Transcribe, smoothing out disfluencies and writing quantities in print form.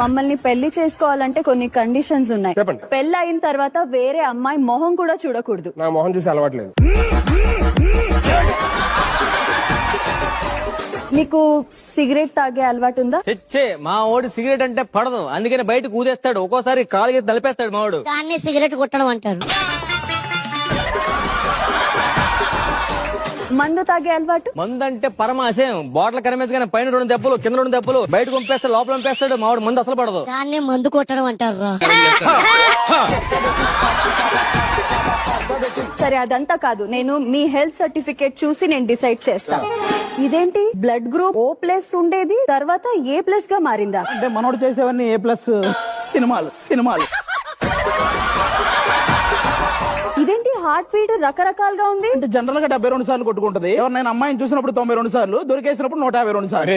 మమ్మల్ని పెళ్లి చేసుకోవాలంటే కొన్ని కండిషన్స్ ఉన్నాయి. చెప్పండి. పెళ్లి అయిన తర్వాత వేరే అమ్మాయి మొహం కూడా చూడకూడదు. నా మొహం చూసి అలవాట్లేదు. నీకు సిగరెట్ తాగే అలవాటు ఉందా? చెచ్చే మా వాడు సిగరెట్ అంటే పడదు, అందుకని బయటకు ఊదేస్తాడు, ఒక్కోసారి కాలుకి తలిపేస్తాడు మావాడు. దాన్ని సిగరెట్ కొట్టడం అంటారు. మందు తాగే అలవాటు? మందు అంటే పరమ అసేం, బాటిల్ కనిపించగానే పైన 2 దెబ్బలు కింద 2 దెబ్బలు బయట పంపేస్తాడు, లోపల పంపేస్తాడు మావాడు. మందు అసలు పడదు. దాన్ని మందు కొట్టడం అంటారు. సరే అదంతా కాదు, నేను మీ హెల్త్ సర్టిఫికేట్ చూసి నేను డిసైడ్ చేస్తాను. ఇదేంటి బ్లడ్ గ్రూప్ O+ ఉండేది తర్వాత A+ గా మారిందా? అంటే మనోడు చేసేవన్నీ A+ సినిమాలు. ఇదేంటి హార్ట్ బీట్ రకరకాలుగా ఉంది? అంటే జనరల్ గా 72 సార్లు కొట్టుకుంటది. ఎవరినైనా అమ్మాయిని చూసినప్పుడు 92 సార్లు, దొరికేసినప్పుడు 152 సార్లు.